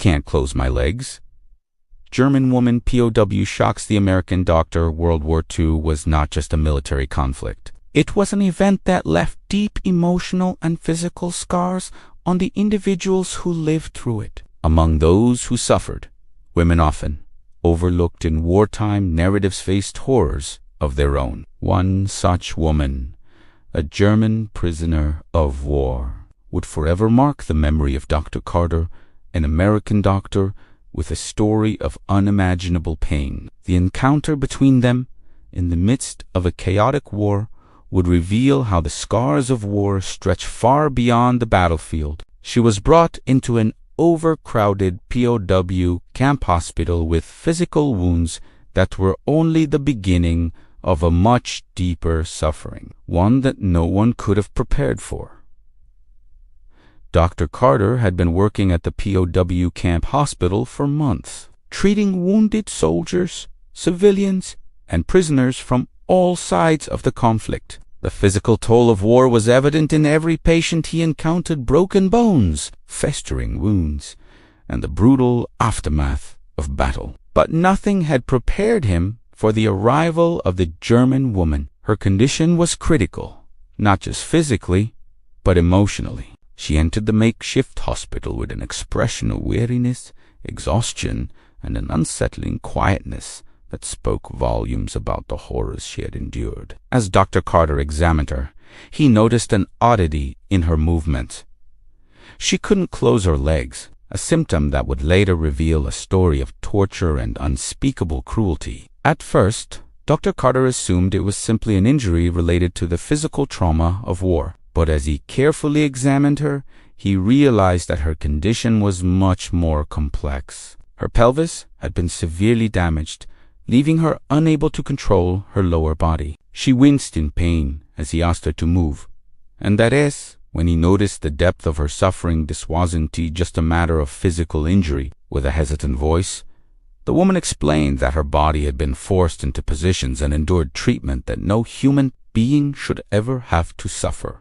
can't close my legs. German woman POW shocks the American doctor. World War II was not just a military conflict. It was an event that left deep emotional and physical scars on the individuals who lived through it. Among those who suffered, women often, overlooked in wartime narratives, faced horrors of their own. One such woman, a German prisoner of war, would forever mark the memory of Dr. Carter, an American doctor with a story of unimaginable pain. The encounter between them, in the midst of a chaotic war, would reveal how the scars of war stretch far beyond the battlefield. She was brought into an overcrowded POW camp hospital with physical wounds that were only the beginning of a much deeper suffering, one that no one could have prepared for. Dr. Carter had been working at the POW camp hospital for months, treating wounded soldiers, civilians, and prisoners from all sides of the conflict. The physical toll of war was evident in every patient he encountered: broken bones, festering wounds, and the brutal aftermath of battle. But nothing had prepared him for the arrival of the German woman. Her condition was critical, not just physically, but emotionally. She entered the makeshift hospital with an expression of weariness, exhaustion, and an unsettling quietness that spoke volumes about the horrors she had endured. As Dr. Carter examined her, he noticed an oddity in her movements. She couldn't close her legs, a symptom that would later reveal a story of torture and unspeakable cruelty. At first, Dr. Carter assumed it was simply an injury related to the physical trauma of war. But as he carefully examined her, he realized that her condition was much more complex. Her pelvis had been severely damaged, leaving her unable to control her lower body. She winced in pain as he asked her to move, and that is when he noticed the depth of her suffering. This wasn't just a matter of physical injury. With a hesitant voice, the woman explained that her body had been forced into positions and endured treatment that no human being should ever have to suffer.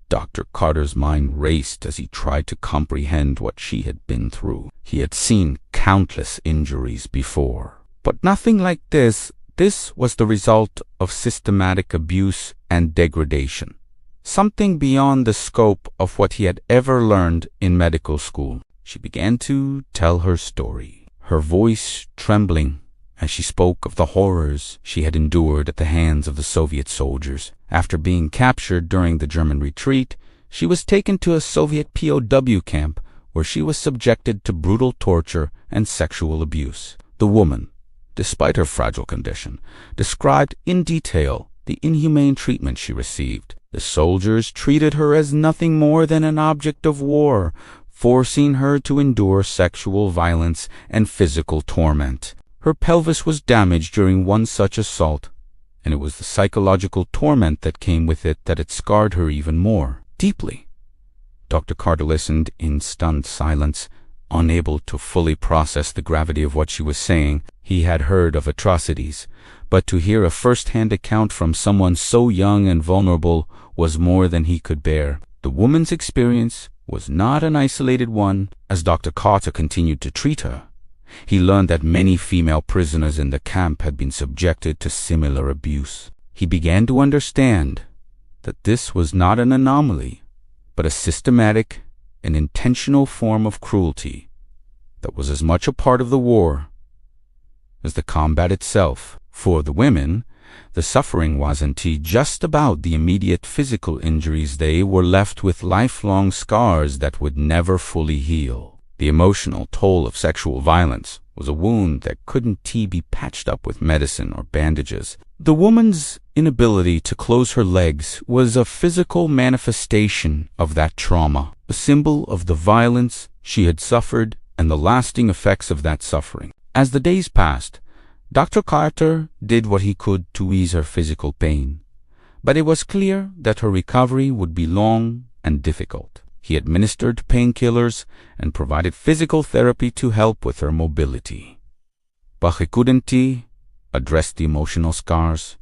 Dr. Carter's mind raced as he tried to comprehend what she had been through. He had seen countless injuries before, but nothing like this. This was the result of systematic abuse and degradation, something beyond the scope of what he had ever learned in medical school. She began to tell her story, her voice trembling as she spoke of the horrors she had endured at the hands of the Soviet soldiers. After being captured during the German retreat, she was taken to a Soviet POW camp where she was subjected to brutal torture and sexual abuse. The woman, despite her fragile condition, described in detail the inhumane treatment she received. The soldiers treated her as nothing more than an object of war, forcing her to endure sexual violence and physical torment. Her pelvis was damaged during one such assault, and it was the psychological torment that came with it that had scarred her even more deeply. Dr. Carter listened in stunned silence, unable to fully process the gravity of what she was saying. He had heard of atrocities, but to hear a first-hand account from someone so young and vulnerable was more than he could bear. The woman's experience was not an isolated one. As Dr. Carter continued to treat her, he learned that many female prisoners in the camp had been subjected to similar abuse. He began to understand that this was not an anomaly, but a systematic and intentional form of cruelty that was as much a part of the war as the combat itself. For the women, the suffering wasn't just about the immediate physical injuries. They were left with lifelong scars that would never fully heal. The emotional toll of sexual violence was a wound that couldn't be patched up with medicine or bandages. The woman's inability to close her legs was a physical manifestation of that trauma, a symbol of the violence she had suffered and the lasting effects of that suffering. As the days passed, Dr. Carter did what he could to ease her physical pain, but it was clear that her recovery would be long and difficult. He administered painkillers and provided physical therapy to help with her mobility. But he couldn't address the emotional scars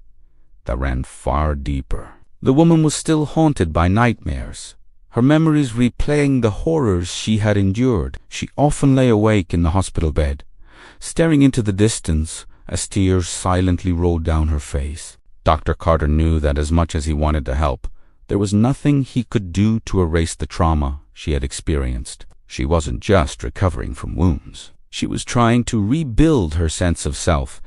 that ran far deeper. The woman was still haunted by nightmares her memories replaying the horrors she had endured. She often lay awake in the hospital bed, staring into the distance as tears silently rolled down her face. Dr. Carter knew that as much as he wanted to help, there was nothing he could do to erase the trauma she had experienced. She wasn't just recovering from wounds. She was trying to rebuild her sense of self,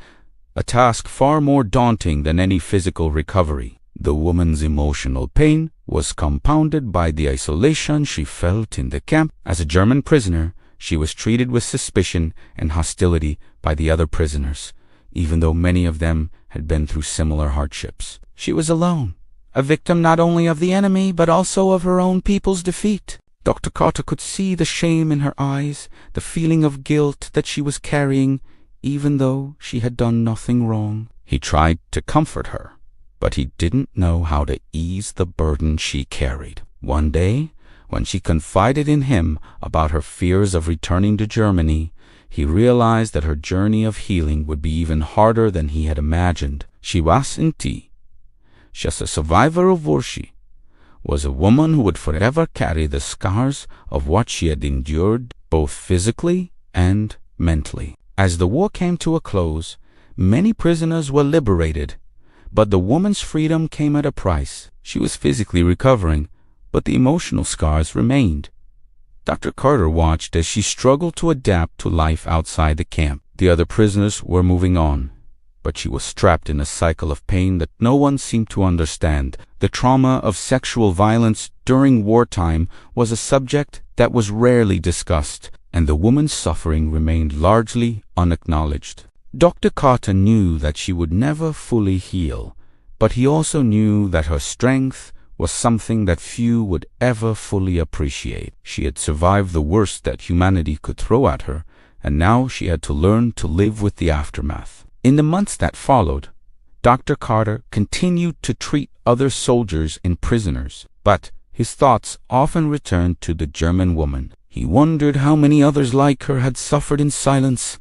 a task far more daunting than any physical recovery. The woman's emotional pain was compounded by the isolation she felt in the camp. As a German prisoner, she was treated with suspicion and hostility by the other prisoners, even though many of them had been through similar hardships. She was alone, a victim not only of the enemy but also of her own people's defeat. Dr. Carter could see the shame in her eyes, the feeling of guilt that she was carrying, even though she had done nothing wrong. He tried to comfort her, but he didn't know how to ease the burden she carried. One day, when she confided in him about her fears of returning to Germany, he realized that her journey of healing would be even harder than he had imagined. She was indeed just a survivor of war. She was a woman who would forever carry the scars of what she had endured, both physically and mentally. As the war came to a close, many prisoners were liberated, but the woman's freedom came at a price. She was physically recovering, but the emotional scars remained. Dr. Carter watched as she struggled to adapt to life outside the camp. The other prisoners were moving on, but she was trapped in a cycle of pain that no one seemed to understand. The trauma of sexual violence during wartime was a subject that was rarely discussed, and the woman's suffering remained largely unacknowledged. Dr. Carter knew that she would never fully heal, but he also knew that her strength was something that few would ever fully appreciate. She had survived the worst that humanity could throw at her, and now she had to learn to live with the aftermath. In the months that followed, Dr. Carter continued to treat other soldiers and prisoners, but his thoughts often returned to the German woman. He wondered how many others like her had suffered in silence,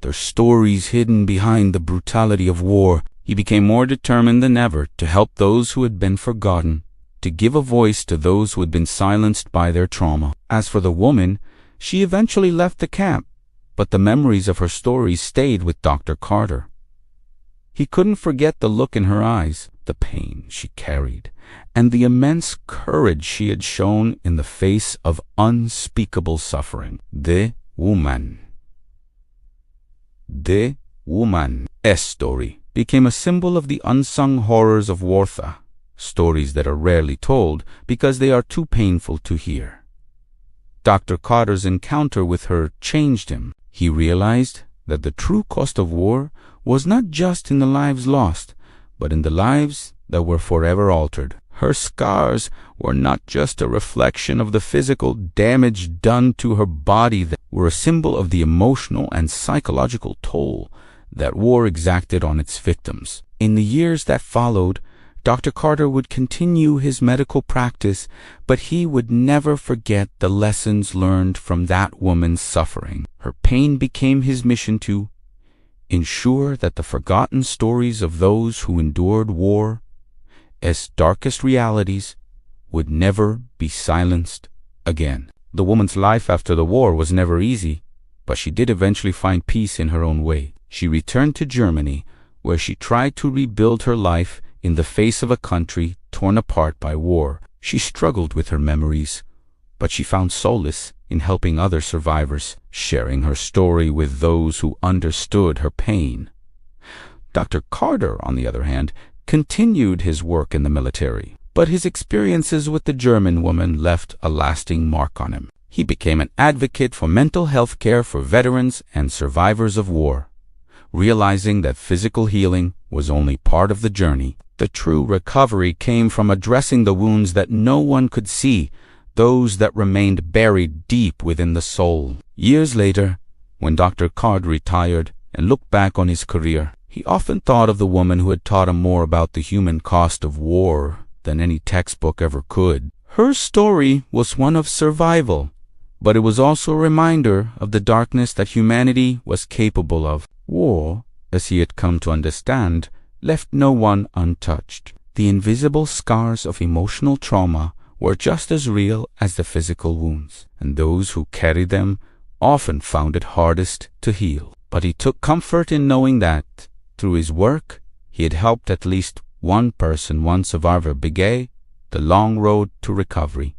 their stories hidden behind the brutality of war. He became more determined than ever to help those who had been forgotten, to give a voice to those who had been silenced by their trauma. As for the woman, she eventually left the camp, but the memories of her stories stayed with Dr. Carter. He couldn't forget the look in her eyes, the pain she carried, and the immense courage she had shown in the face of unspeakable suffering. The woman's story became a symbol of the unsung horrors of warfare, stories that are rarely told because they are too painful to hear. Dr. Carter's encounter with her changed him. He realized that the true cost of war was not just in the lives lost, but in the lives that were forever altered. Her scars were not just a reflection of the physical damage done to her body, they were a symbol of the emotional and psychological toll that war exacted on its victims. In the years that followed, Dr. Carter would continue his medical practice, but he would never forget the lessons learned from that woman's suffering. Her pain became his mission to ensure that the forgotten stories of those who endured war, as darkest realities, would never be silenced again. The woman's life after the war was never easy, but she did eventually find peace in her own way. She returned to Germany, where she tried to rebuild her life in the face of a country torn apart by war. She struggled with her memories, but she found solace in helping other survivors, sharing her story with those who understood her pain. Dr. Carter, on the other hand, continued his work in the military, but his experiences with the German woman left a lasting mark on him. He became an advocate for mental health care for veterans and survivors of war, realizing that physical healing was only part of the journey. The true recovery came from addressing the wounds that no one could see, those that remained buried deep within the soul. Years later, when Dr. Carter retired and looked back on his career, he often thought of the woman who had taught him more about the human cost of war than any textbook ever could. Her story was one of survival, but it was also a reminder of the darkness that humanity was capable of. War, as he had come to understand, left no one untouched. The invisible scars of emotional trauma were just as real as the physical wounds, and those who carried them often found it hardest to heal. But he took comfort in knowing that, through his work, he had helped at least one survivor begin the long road to recovery.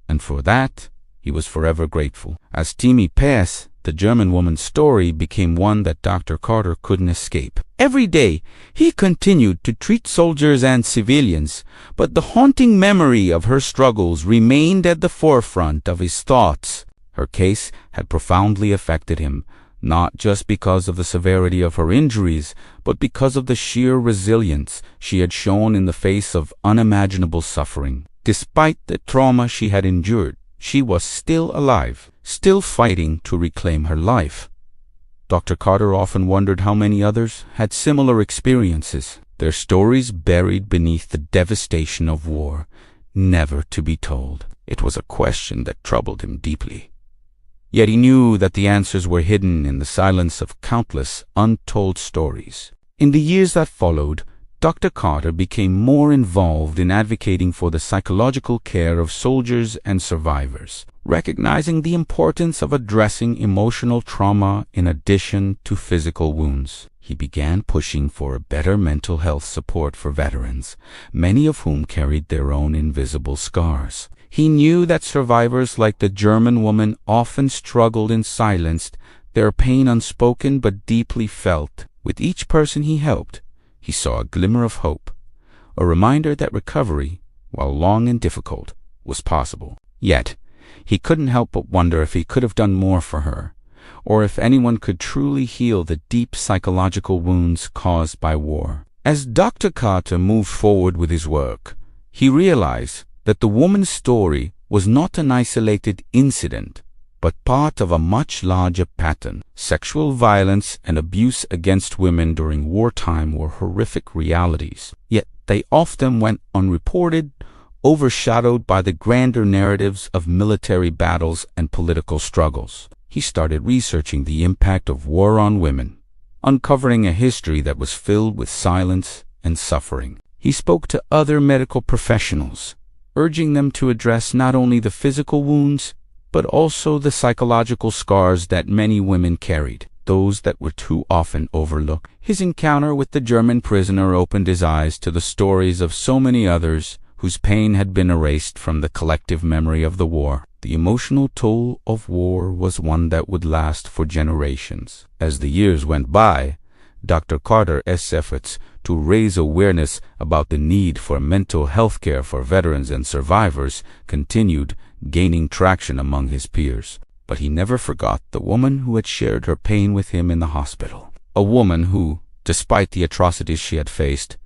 And for that, he was forever grateful. As Timmy passed, the German woman's story became one that Dr. Carter couldn't escape. Every day, he continued to treat soldiers and civilians, but the haunting memory of her struggles remained at the forefront of his thoughts. Her case had profoundly affected him, not just because of the severity of her injuries, but because of the sheer resilience she had shown in the face of unimaginable suffering. Despite the trauma she had endured, she was still alive, still fighting to reclaim her life. Dr. Carter often wondered how many others had similar experiences, their stories buried beneath the devastation of war, never to be told. It was a question that troubled him deeply. Yet he knew that the answers were hidden in the silence of countless untold stories. In the years that followed, Dr. Carter became more involved in advocating for the psychological care of soldiers and survivors, recognizing the importance of addressing emotional trauma in addition to physical wounds. He began pushing for better mental health support for veterans, many of whom carried their own invisible scars. He knew that survivors like the German woman often struggled in silence, their pain unspoken but deeply felt. With each person he helped, he saw a glimmer of hope, a reminder that recovery, while long and difficult, was possible. Yet, he couldn't help but wonder if he could have done more for her, or if anyone could truly heal the deep psychological wounds caused by war. As Dr. Carter moved forward with his work, he realized that the woman's story was not an isolated incident, but part of a much larger pattern. Sexual violence and abuse against women during wartime were horrific realities, yet they often went unreported, overshadowed by the grander narratives of military battles and political struggles. He started researching the impact of war on women, uncovering a history that was filled with silence and suffering. He spoke to other medical professionals, urging them to address not only the physical wounds, but also the psychological scars that many women carried, those that were too often overlooked. His encounter with the German prisoner opened his eyes to the stories of so many others whose pain had been erased from the collective memory of the war. The emotional toll of war was one that would last for generations. As the years went by, Dr. Carter's efforts to raise awareness about the need for mental health care for veterans and survivors continued gaining traction among his peers. But he never forgot the woman who had shared her pain with him in the hospital. A woman who, despite the atrocities she had faced,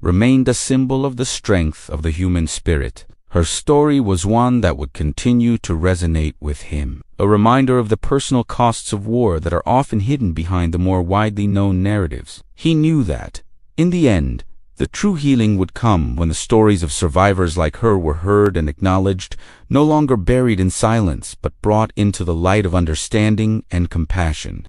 remained a symbol of the strength of the human spirit. Her story was one that would continue to resonate with him, a reminder of the personal costs of war that are often hidden behind the more widely known narratives. He knew that, in the end, the true healing would come when the stories of survivors like her were heard and acknowledged, no longer buried in silence, but brought into the light of understanding and compassion.